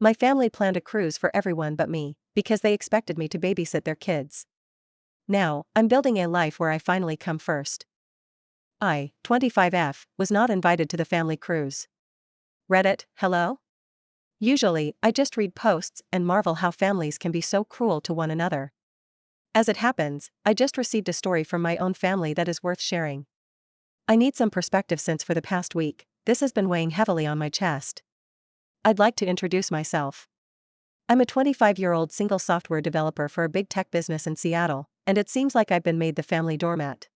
My family planned a cruise for everyone but me, because they expected me to babysit their kids. Now, I'm building a life where I finally come first. I, 25F, was not invited to the family cruise. Reddit, hello? Usually, I just read posts and marvel how families can be so cruel to one another. As it happens, I just received a story from my own family that is worth sharing. I need some perspective since for the past week, this has been weighing heavily on my chest. I'd like to introduce myself. I'm a 25-year-old single software developer for a big tech business in Seattle, and it seems like I've been made the family doormat.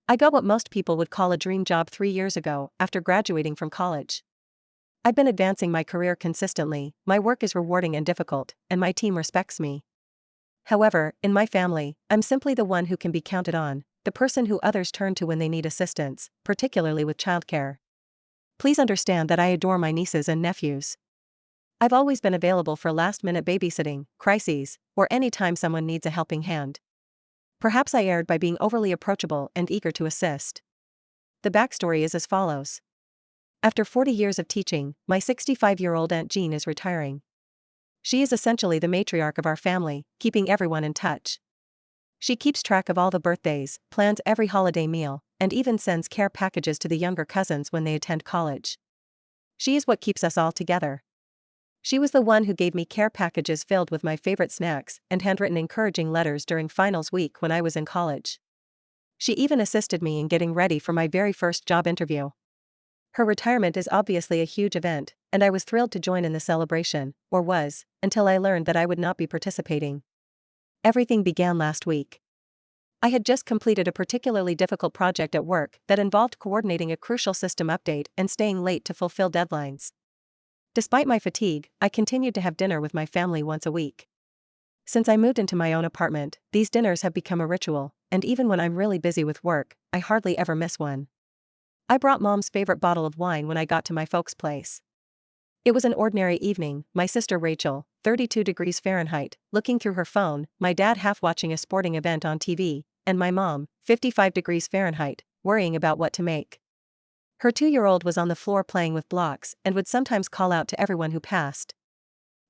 I got what most people would call a dream job 3 years ago, after graduating from college. I've been advancing my career consistently, my work is rewarding and difficult, and my team respects me. However, in my family, I'm simply the one who can be counted on, the person who others turn to when they need assistance, particularly with childcare. Please understand that I adore my nieces and nephews. I've always been available for last-minute babysitting, crises, or any time someone needs a helping hand. Perhaps I erred by being overly approachable and eager to assist. The backstory is as follows. After 40 years of teaching, my 65-year-old Aunt Jean is retiring. She is essentially the matriarch of our family, keeping everyone in touch. She keeps track of all the birthdays, plans every holiday meal, and even sends care packages to the younger cousins when they attend college. She is what keeps us all together. She was the one who gave me care packages filled with my favorite snacks and handwritten encouraging letters during finals week when I was in college. She even assisted me in getting ready for my very first job interview. Her retirement is obviously a huge event, and I was thrilled to join in the celebration, or was, until I learned that I would not be participating. Everything began last week. I had just completed a particularly difficult project at work that involved coordinating a crucial system update and staying late to fulfill deadlines. Despite my fatigue, I continued to have dinner with my family once a week. Since I moved into my own apartment, these dinners have become a ritual, and even when I'm really busy with work, I hardly ever miss one. I brought Mom's favorite bottle of wine when I got to my folks' place. It was an ordinary evening, my sister Rachel, 32 degrees Fahrenheit, looking through her phone, my dad half watching a sporting event on TV, and my mom, 55 degrees Fahrenheit, worrying about what to make. Her 2-year-old was on the floor playing with blocks and would sometimes call out to everyone who passed.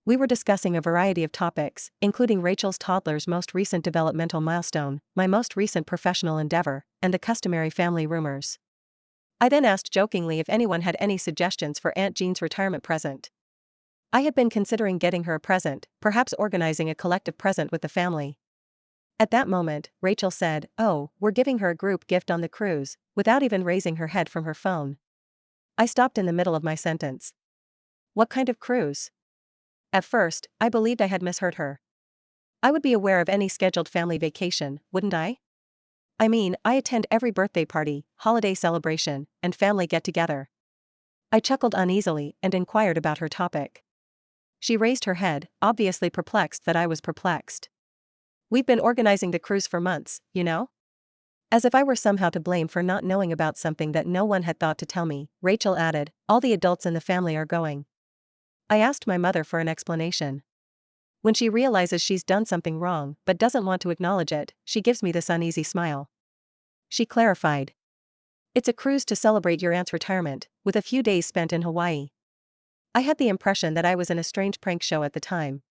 We were discussing a variety of topics, including Rachel's toddler's most recent developmental milestone, my most recent professional endeavor, and the customary family rumors. I then asked jokingly if anyone had any suggestions for Aunt Jean's retirement present. I had been considering getting her a present, perhaps organizing a collective present with the family. At that moment, Rachel said, "Oh, we're giving her a group gift on the cruise," without even raising her head from her phone. I stopped in the middle of my sentence. What kind of cruise? At first, I believed I had misheard her. I would be aware of any scheduled family vacation, wouldn't I? I mean, I attend every birthday party, holiday celebration, and family get-together. I chuckled uneasily and inquired about her topic. She raised her head, obviously perplexed that I was perplexed. "We've been organizing the cruise for months, you know?" As if I were somehow to blame for not knowing about something that no one had thought to tell me, Rachel added, "All the adults in the family are going." I asked my mother for an explanation. When she realizes she's done something wrong but doesn't want to acknowledge it, she gives me this uneasy smile. She clarified. "It's a cruise to celebrate your aunt's retirement, with a few days spent in Hawaii." I had the impression that I was in a strange prank show at the time.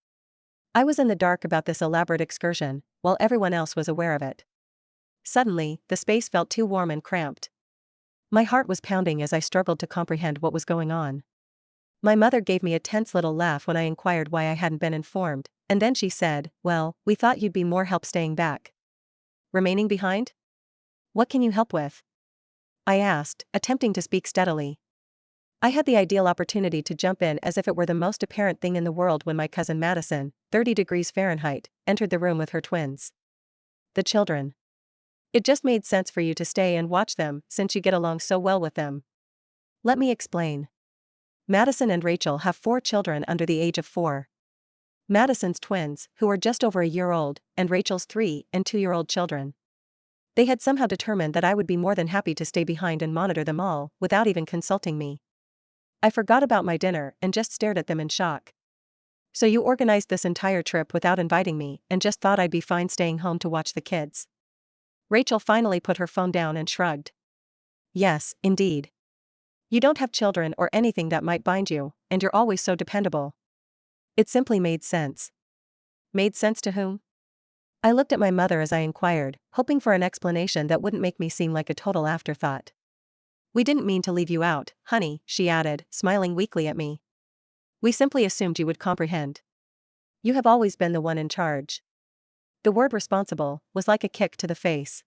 I was in the dark about this elaborate excursion, while everyone else was aware of it. Suddenly, the space felt too warm and cramped. My heart was pounding as I struggled to comprehend what was going on. My mother gave me a tense little laugh when I inquired why I hadn't been informed, and then she said, "Well, we thought you'd be more help staying back." "Remaining behind? What can you help with?" I asked, attempting to speak steadily. I had the ideal opportunity to jump in as if it were the most apparent thing in the world when my cousin Madison, 30 degrees Fahrenheit, entered the room with her twins. "The children. It just made sense for you to stay and watch them since you get along so well with them." Let me explain. Madison and Rachel have 4 children under the age of 4. Madison's twins, who are just over a year old, and Rachel's 3 and 2-year-old children. They had somehow determined that I would be more than happy to stay behind and monitor them all, without even consulting me. I forgot about my dinner and just stared at them in shock. "So you organized this entire trip without inviting me and just thought I'd be fine staying home to watch the kids?" Rachel finally put her phone down and shrugged. "Yes, indeed. You don't have children or anything that might bind you, and you're always so dependable." It simply made sense. Made sense to whom? I looked at my mother as I inquired, hoping for an explanation that wouldn't make me seem like a total afterthought. "We didn't mean to leave you out, honey," she added, smiling weakly at me. "We simply assumed you would comprehend. You have always been the one in charge." The word responsible was like a kick to the face.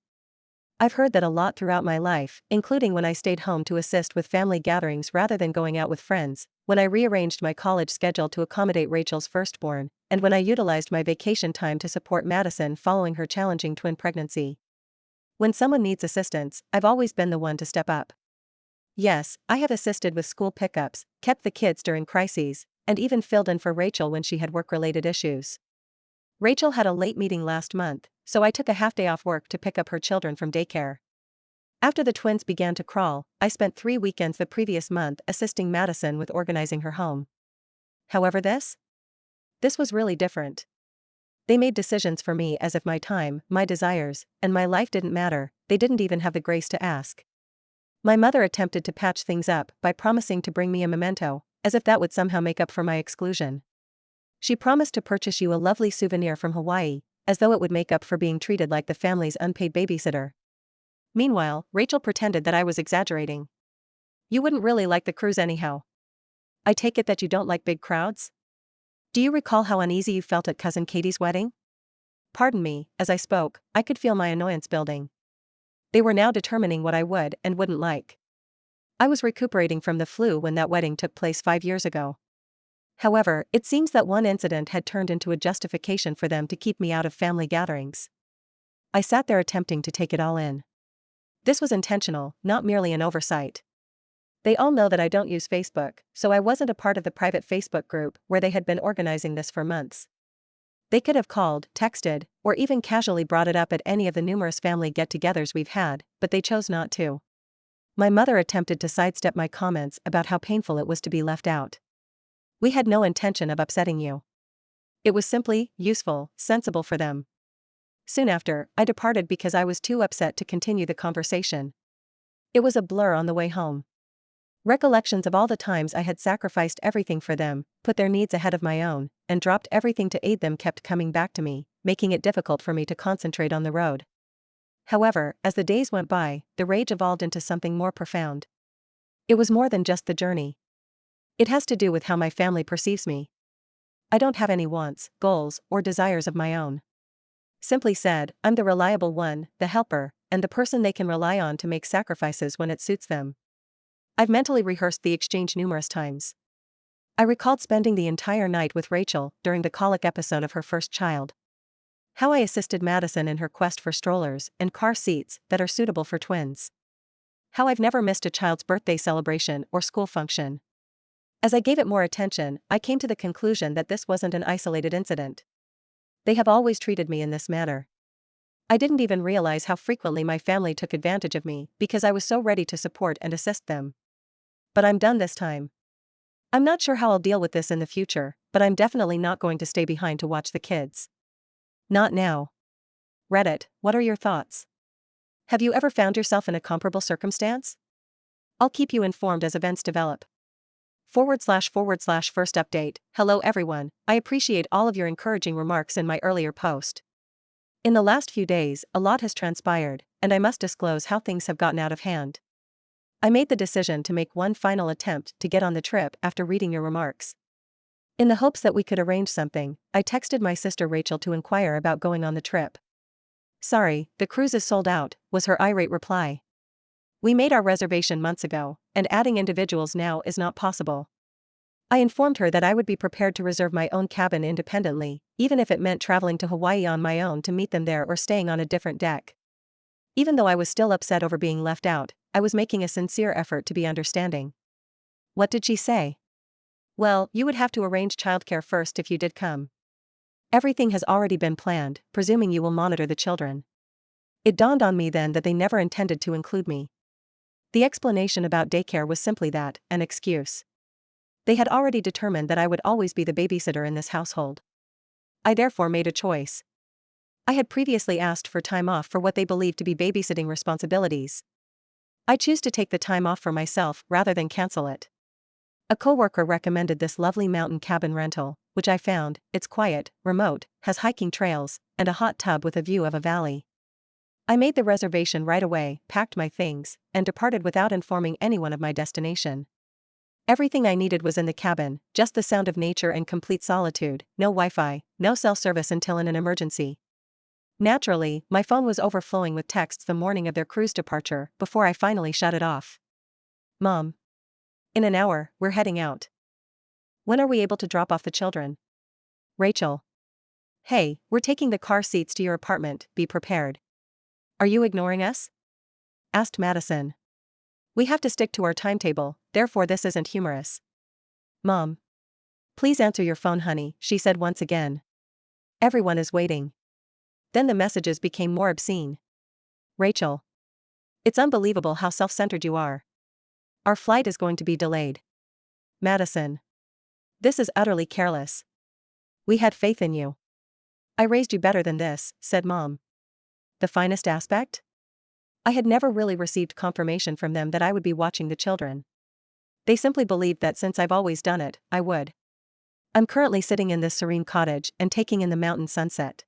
I've heard that a lot throughout my life, including when I stayed home to assist with family gatherings rather than going out with friends, when I rearranged my college schedule to accommodate Rachel's firstborn, and when I utilized my vacation time to support Madison following her challenging twin pregnancy. When someone needs assistance, I've always been the one to step up. Yes, I have assisted with school pickups, kept the kids during crises, and even filled in for Rachel when she had work-related issues. Rachel had a late meeting last month, so I took a half-day off work to pick up her children from daycare. After the twins began to crawl, I spent 3 weekends the previous month assisting Madison with organizing her home. However, this was really different. They made decisions for me as if my time, my desires, and my life didn't matter. They didn't even have the grace to ask. My mother attempted to patch things up by promising to bring me a memento, as if that would somehow make up for my exclusion. "She promised to purchase you a lovely souvenir from Hawaii, as though it would make up for being treated like the family's unpaid babysitter." Meanwhile, Rachel pretended that I was exaggerating. "You wouldn't really like the cruise anyhow. I take it that you don't like big crowds? Do you recall how uneasy you felt at Cousin Katie's wedding?" Pardon me, as I spoke, I could feel my annoyance building. They were now determining what I would and wouldn't like. I was recuperating from the flu when that wedding took place 5 years ago. However, it seems that one incident had turned into a justification for them to keep me out of family gatherings. I sat there attempting to take it all in. This was intentional, not merely an oversight. They all know that I don't use Facebook, so I wasn't a part of the private Facebook group where they had been organizing this for months. They could have called, texted, or even casually brought it up at any of the numerous family get-togethers we've had, but they chose not to. My mother attempted to sidestep my comments about how painful it was to be left out. "We had no intention of upsetting you. It was simply useful, sensible for them." Soon after, I departed because I was too upset to continue the conversation. It was a blur on the way home. Recollections of all the times I had sacrificed everything for them, put their needs ahead of my own, and dropped everything to aid them kept coming back to me, making it difficult for me to concentrate on the road. However, as the days went by, the rage evolved into something more profound. It was more than just the journey. It has to do with how my family perceives me. I don't have any wants, goals, or desires of my own. Simply said, I'm the reliable one, the helper, and the person they can rely on to make sacrifices when it suits them. I've mentally rehearsed the exchange numerous times. I recalled spending the entire night with Rachel during the colic episode of her first child. How I assisted Madison in her quest for strollers and car seats that are suitable for twins. How I've never missed a child's birthday celebration or school function. As I gave it more attention, I came to the conclusion that this wasn't an isolated incident. They have always treated me in this manner. I didn't even realize how frequently my family took advantage of me because I was so ready to support and assist them. But I'm done this time. I'm not sure how I'll deal with this in the future, but I'm definitely not going to stay behind to watch the kids. Not now. Reddit, what are your thoughts? Have you ever found yourself in a comparable circumstance? I'll keep you informed as events develop. // first update. Hello everyone, I appreciate all of your encouraging remarks in my earlier post. In the last few days, a lot has transpired, and I must disclose how things have gotten out of hand. I made the decision to make one final attempt to get on the trip after reading your remarks. In the hopes that we could arrange something, I texted my sister Rachel to inquire about going on the trip. "Sorry, the cruise is sold out," was her irate reply. "We made our reservation months ago, and adding individuals now is not possible." I informed her that I would be prepared to reserve my own cabin independently, even if it meant traveling to Hawaii on my own to meet them there or staying on a different deck. Even though I was still upset over being left out, I was making a sincere effort to be understanding. What did she say? "Well, you would have to arrange childcare first if you did come. Everything has already been planned, presuming you will monitor the children." It dawned on me then that they never intended to include me. The explanation about daycare was simply that, an excuse. They had already determined that I would always be the babysitter in this household. I therefore made a choice. I had previously asked for time off for what they believed to be babysitting responsibilities. I choose to take the time off for myself rather than cancel it. A coworker recommended this lovely mountain cabin rental, which I found. It's quiet, remote, has hiking trails, and a hot tub with a view of a valley. I made the reservation right away, packed my things, and departed without informing anyone of my destination. Everything I needed was in the cabin, just the sound of nature and complete solitude, no Wi-Fi, no cell service until in an emergency. Naturally, my phone was overflowing with texts the morning of their cruise departure before I finally shut it off. Mom. In an hour, we're heading out. When are we able to drop off the children? Rachel. Hey, we're taking the car seats to your apartment, be prepared. Are you ignoring us? Asked Madison. We have to stick to our timetable, therefore this isn't humorous. Mom. Please answer your phone, honey, she said once again. Everyone is waiting. Then the messages became more obscene. Rachel. It's unbelievable how self-centered you are. Our flight is going to be delayed. Madison. This is utterly careless. We had faith in you. I raised you better than this, said Mom. The finest aspect? I had never really received confirmation from them that I would be watching the children. They simply believed that since I've always done it, I would. I'm currently sitting in this serene cottage and taking in the mountain sunset.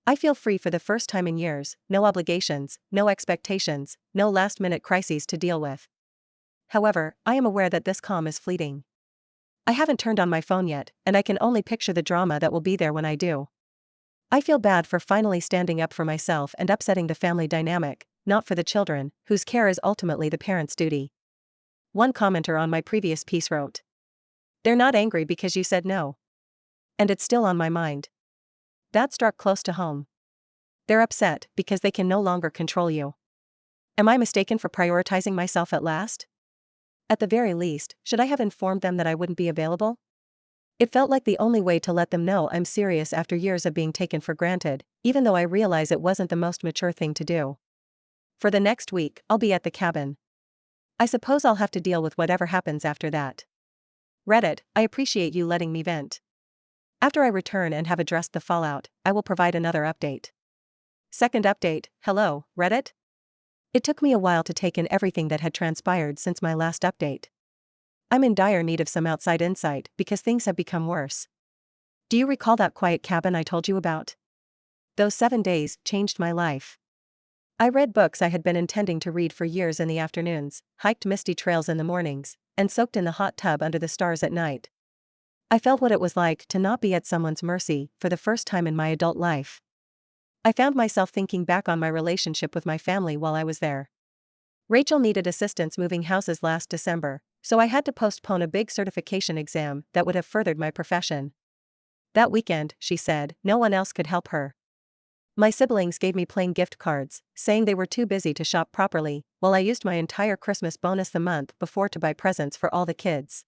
I feel free for the first time in years, no obligations, no expectations, no last-minute crises to deal with. However, I am aware that this calm is fleeting. I haven't turned on my phone yet, and I can only picture the drama that will be there when I do. I feel bad for finally standing up for myself and upsetting the family dynamic, not for the children, whose care is ultimately the parents' duty. One commenter on my previous piece wrote, "They're not angry because you said no. And it's still on my mind." That struck close to home. They're upset because they can no longer control you. Am I mistaken for prioritizing myself at last? At the very least, should I have informed them that I wouldn't be available? It felt like the only way to let them know I'm serious after years of being taken for granted, even though I realize it wasn't the most mature thing to do. For the next week, I'll be at the cabin. I suppose I'll have to deal with whatever happens after that. Reddit, I appreciate you letting me vent. After I return and have addressed the fallout, I will provide another update. Second update, hello, Reddit? It took me a while to take in everything that had transpired since my last update. I'm in dire need of some outside insight because things have become worse. Do you recall that quiet cabin I told you about? Those 7 days changed my life. I read books I had been intending to read for years in the afternoons, hiked misty trails in the mornings, and soaked in the hot tub under the stars at night. I felt what it was like to not be at someone's mercy for the first time in my adult life. I found myself thinking back on my relationship with my family while I was there. Rachel needed assistance moving houses last December, so I had to postpone a big certification exam that would have furthered my profession. That weekend, she said, no one else could help her. My siblings gave me plain gift cards, saying they were too busy to shop properly, while I used my entire Christmas bonus the month before to buy presents for all the kids.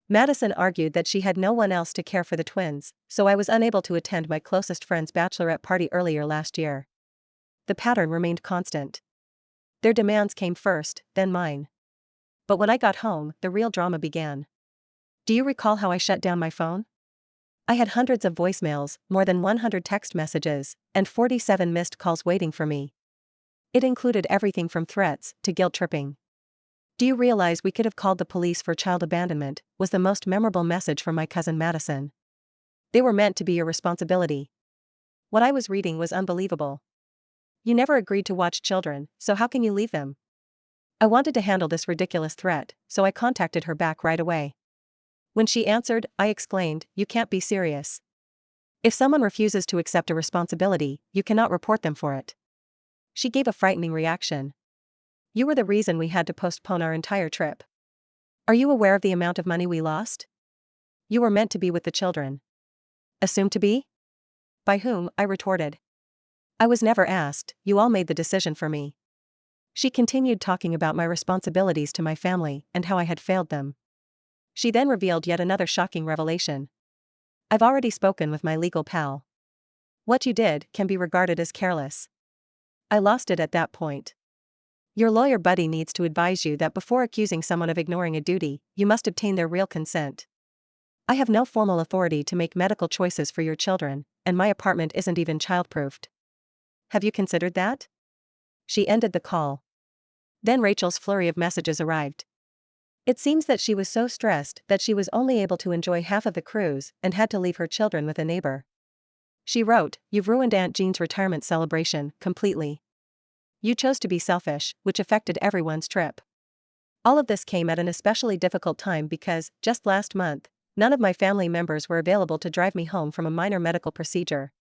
Madison argued that she had no one else to care for the twins, so I was unable to attend my closest friend's bachelorette party earlier last year. The pattern remained constant. Their demands came first, then mine. But when I got home, the real drama began. Do you recall how I shut down my phone? I had hundreds of voicemails, more than 100 text messages, and 47 missed calls waiting for me. It included everything from threats to guilt-tripping. Do you realize we could have called the police for child abandonment, was the most memorable message from my cousin Madison. They were meant to be your responsibility. What I was reading was unbelievable. You never agreed to watch children, so how can you leave them? I wanted to handle this ridiculous threat, so I contacted her back right away. When she answered, I exclaimed, "You can't be serious. If someone refuses to accept a responsibility, you cannot report them for it." She gave a frightening reaction. "You were the reason we had to postpone our entire trip. Are you aware of the amount of money we lost? You were meant to be with the children." "Assumed to be? By whom?" I retorted. "I was never asked, you all made the decision for me." She continued talking about my responsibilities to my family and how I had failed them. She then revealed yet another shocking revelation. "I've already spoken with my legal pal. What you did can be regarded as careless." I lost it at that point. Your lawyer buddy needs to advise you that before accusing someone of ignoring a duty, you must obtain their real consent. I have no formal authority to make medical choices for your children, and my apartment isn't even childproofed. Have you considered that? She ended the call. Then Rachel's flurry of messages arrived. It seems that she was so stressed that she was only able to enjoy half of the cruise and had to leave her children with a neighbor. She wrote, "You've ruined Aunt Jean's retirement celebration completely. You chose to be selfish, which affected everyone's trip. All of this came at an especially difficult time because, just last month, none of my family members were available to drive me home from a minor medical procedure.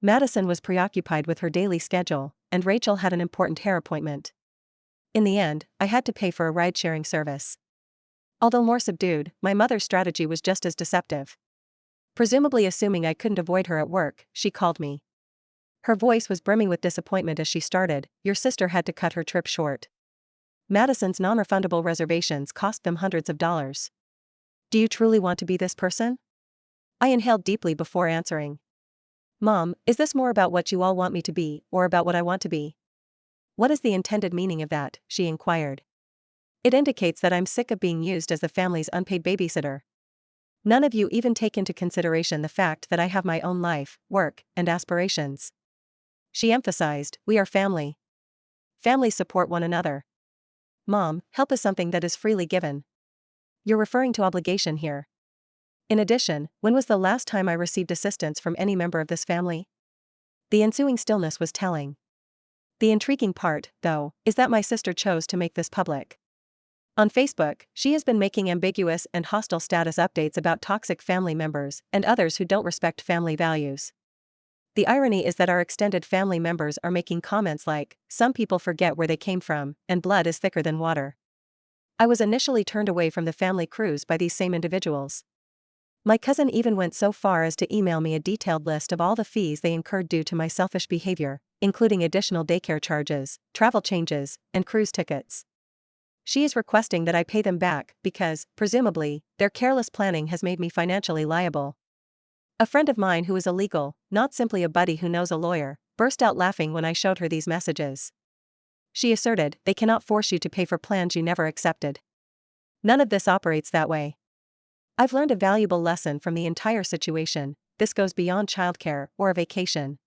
Madison was preoccupied with her daily schedule, and Rachel had an important hair appointment. In the end, I had to pay for a ride-sharing service." Although more subdued, my mother's strategy was just as deceptive. Presumably assuming I couldn't avoid her at work, she called me. Her voice was brimming with disappointment as she started, "Your sister had to cut her trip short. Madison's non-refundable reservations cost them hundreds of dollars. Do you truly want to be this person?" I inhaled deeply before answering. "Mom, is this more about what you all want me to be, or about what I want to be?" "What is the intended meaning of that?" she inquired. "It indicates that I'm sick of being used as the family's unpaid babysitter. None of you even take into consideration the fact that I have my own life, work, and aspirations." She emphasized, "We are family. Families support one another. Mom, help is something that is freely given. You're referring to obligation here. In addition, when was the last time I received assistance from any member of this family?" The ensuing stillness was telling. The intriguing part, though, is that my sister chose to make this public. On Facebook, she has been making ambiguous and hostile status updates about toxic family members and others who don't respect family values. The irony is that our extended family members are making comments like, "Some people forget where they came from, and blood is thicker than water." I was initially turned away from the family cruise by these same individuals. My cousin even went so far as to email me a detailed list of all the fees they incurred due to my selfish behavior, including additional daycare charges, travel changes, and cruise tickets. She is requesting that I pay them back because, presumably, their careless planning has made me financially liable. A friend of mine who is a legal, not simply a buddy who knows a lawyer, burst out laughing when I showed her these messages. She asserted, "They cannot force you to pay for plans you never accepted. None of this operates that way." I've learned a valuable lesson from the entire situation. This goes beyond childcare or a vacation.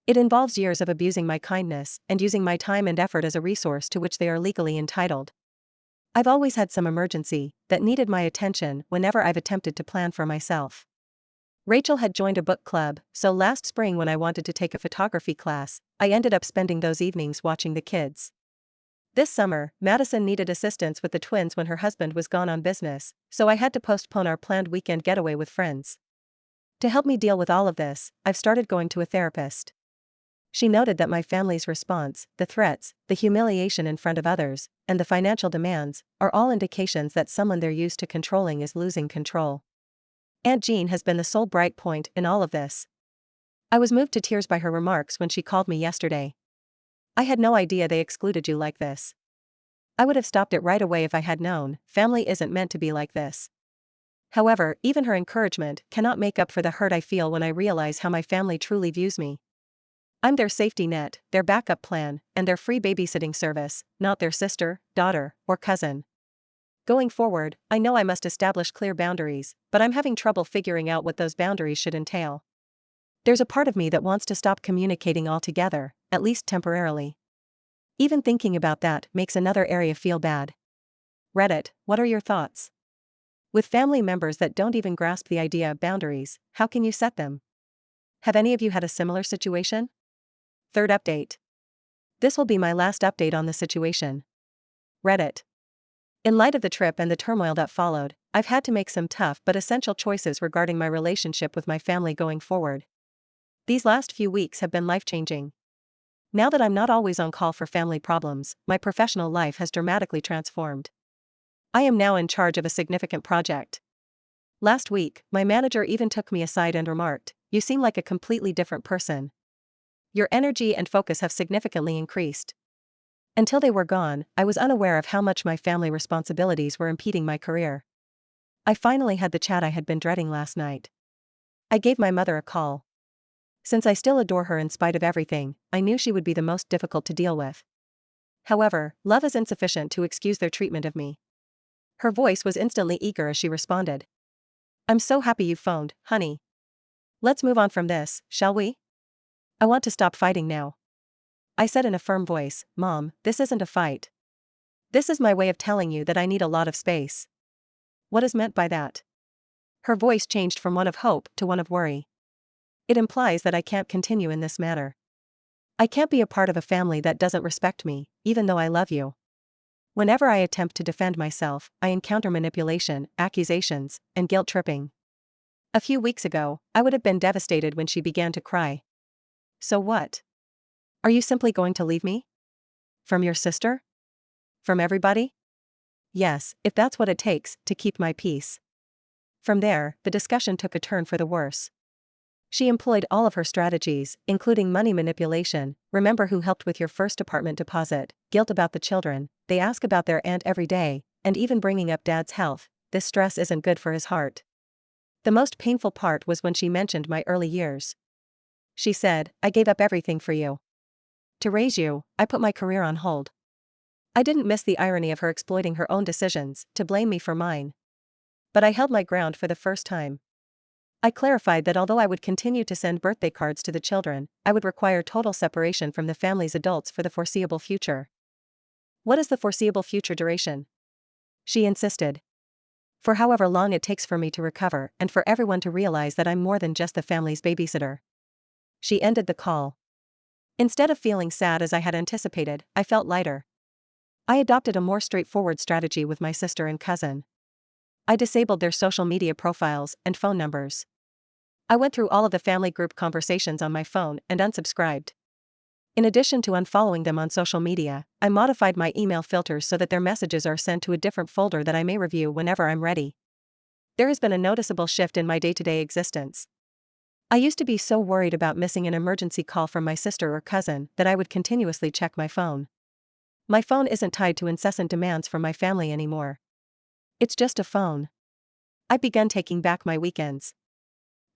It involves years of abusing my kindness and using my time and effort as a resource to which they are legally entitled. I've always had some emergency that needed my attention whenever I've attempted to plan for myself. Rachel had joined a book club, so last spring when I wanted to take a photography class, I ended up spending those evenings watching the kids. This summer, Madison needed assistance with the twins when her husband was gone on business, so I had to postpone our planned weekend getaway with friends. To help me deal with all of this, I've started going to a therapist. She noted that my family's response, the threats, the humiliation in front of others, and the financial demands, are all indications that someone they're used to controlling is losing control. Aunt Jean has been the sole bright point in all of this. I was moved to tears by her remarks when she called me yesterday. "I had no idea they excluded you like this. I would have stopped it right away if I had known. Family isn't meant to be like this." However, even her encouragement cannot make up for the hurt I feel when I realize how my family truly views me. I'm their safety net, their backup plan, and their free babysitting service, not their sister, daughter, or cousin. Going forward, I know I must establish clear boundaries, but I'm having trouble figuring out what those boundaries should entail. There's a part of me that wants to stop communicating altogether, at least temporarily. Even thinking about that makes another area feel bad. Reddit, what are your thoughts? With family members that don't even grasp the idea of boundaries, how can you set them? Have any of you had a similar situation? Third update. This will be my last update on the situation. Reddit. In light of the trip and the turmoil that followed, I've had to make some tough but essential choices regarding my relationship with my family going forward. These last few weeks have been life-changing. Now that I'm not always on call for family problems, my professional life has dramatically transformed. I am now in charge of a significant project. Last week, my manager even took me aside and remarked, "You seem like a completely different person. Your energy and focus have significantly increased." Until they were gone, I was unaware of how much my family responsibilities were impeding my career. I finally had the chat I had been dreading last night. I gave my mother a call. Since I still adore her in spite of everything, I knew she would be the most difficult to deal with. However, love is insufficient to excuse their treatment of me. Her voice was instantly eager as she responded. "I'm so happy you phoned, honey. Let's move on from this, shall we? I want to stop fighting now." I said in a firm voice, "Mom, this isn't a fight. This is my way of telling you that I need a lot of space. What is meant by that? Her voice changed from one of hope to one of worry. It implies that I can't continue in this manner. I can't be a part of a family that doesn't respect me, even though I love you. Whenever I attempt to defend myself, I encounter manipulation, accusations, and guilt tripping. A few weeks ago, I would have been devastated when she began to cry. So what? Are you simply going to leave me? From your sister? From everybody? Yes, if that's what it takes to keep my peace. From there, the discussion took a turn for the worse. She employed all of her strategies, including money manipulation. Remember who helped with your first apartment deposit, guilt about the children, they ask about their aunt every day, and even bringing up dad's health. This stress isn't good for his heart. The most painful part was when she mentioned my early years. She said, I gave up everything for you. To raise you, I put my career on hold. I didn't miss the irony of her exploiting her own decisions to blame me for mine. But I held my ground for the first time. I clarified that although I would continue to send birthday cards to the children, I would require total separation from the family's adults for the foreseeable future. What is the foreseeable future duration? She insisted. For however long it takes for me to recover and for everyone to realize that I'm more than just the family's babysitter. She ended the call. Instead of feeling sad as I had anticipated, I felt lighter. I adopted a more straightforward strategy with my sister and cousin. I disabled their social media profiles and phone numbers. I went through all of the family group conversations on my phone and unsubscribed. In addition to unfollowing them on social media, I modified my email filters so that their messages are sent to a different folder that I may review whenever I'm ready. There has been a noticeable shift in my day-to-day existence. I used to be so worried about missing an emergency call from my sister or cousin that I would continuously check my phone. My phone isn't tied to incessant demands from my family anymore. It's just a phone. I began taking back my weekends.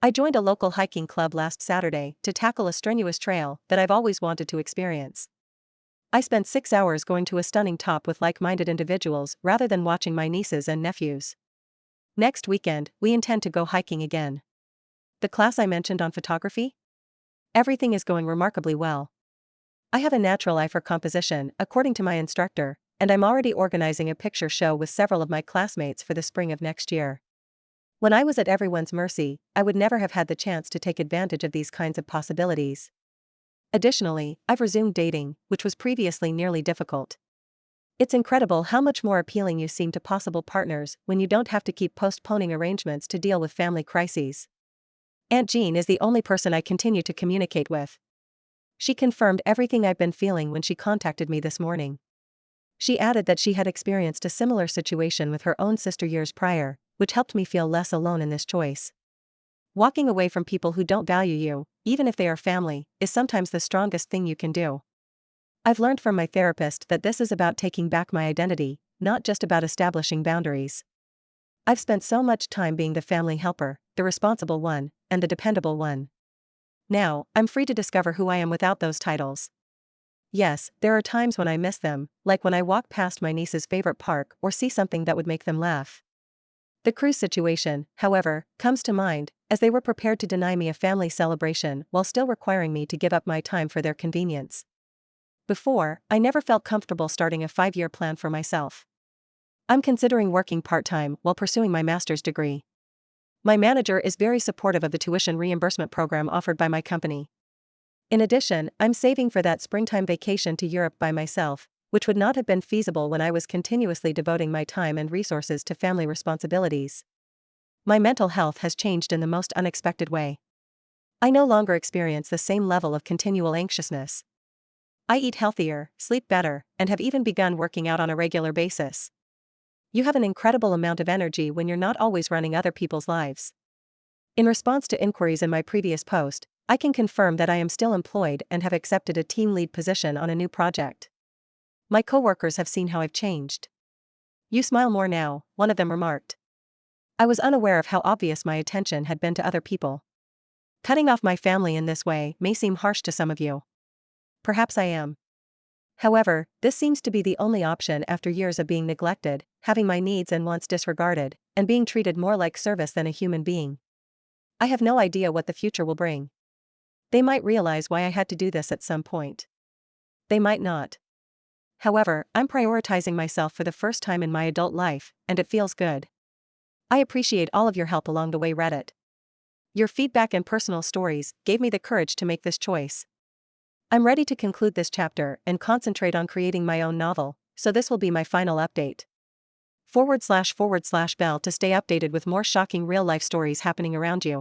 I joined a local hiking club last Saturday to tackle a strenuous trail that I've always wanted to experience. I spent 6 hours going to a stunning top with like-minded individuals rather than watching my nieces and nephews. Next weekend, we intend to go hiking again. The class I mentioned on photography? Everything is going remarkably well. I have a natural eye for composition, according to my instructor, and I'm already organizing a picture show with several of my classmates for the spring of next year. When I was at everyone's mercy, I would never have had the chance to take advantage of these kinds of possibilities. Additionally, I've resumed dating, which was previously nearly difficult. It's incredible how much more appealing you seem to possible partners when you don't have to keep postponing arrangements to deal with family crises. Aunt Jean is the only person I continue to communicate with. She confirmed everything I've been feeling when she contacted me this morning. She added that she had experienced a similar situation with her own sister years prior, which helped me feel less alone in this choice. Walking away from people who don't value you, even if they are family, is sometimes the strongest thing you can do. I've learned from my therapist that this is about taking back my identity, not just about establishing boundaries. I've spent so much time being the family helper, the responsible one, and the dependable one. Now, I'm free to discover who I am without those titles. Yes, there are times when I miss them, like when I walk past my niece's favorite park or see something that would make them laugh. The cruise situation, however, comes to mind, as they were prepared to deny me a family celebration while still requiring me to give up my time for their convenience. Before, I never felt comfortable starting a 5-year plan for myself. I'm considering working part-time while pursuing my master's degree. My manager is very supportive of the tuition reimbursement program offered by my company. In addition, I'm saving for that springtime vacation to Europe by myself, which would not have been feasible when I was continuously devoting my time and resources to family responsibilities. My mental health has changed in the most unexpected way. I no longer experience the same level of continual anxiousness. I eat healthier, sleep better, and have even begun working out on a regular basis. You have an incredible amount of energy when you're not always running other people's lives. In response to inquiries in my previous post, I can confirm that I am still employed and have accepted a team lead position on a new project. My coworkers have seen how I've changed. You smile more now, one of them remarked. I was unaware of how obvious my attention had been to other people. Cutting off my family in this way may seem harsh to some of you. Perhaps I am. However, this seems to be the only option after years of being neglected, having my needs and wants disregarded, and being treated more like service than a human being. I have no idea what the future will bring. They might realize why I had to do this at some point. They might not. However, I'm prioritizing myself for the first time in my adult life, and it feels good. I appreciate all of your help along the way, Reddit. Your feedback and personal stories gave me the courage to make this choice. I'm ready to conclude this chapter and concentrate on creating my own novel, so this will be my final update. //bell to stay updated with more shocking real-life stories happening around you.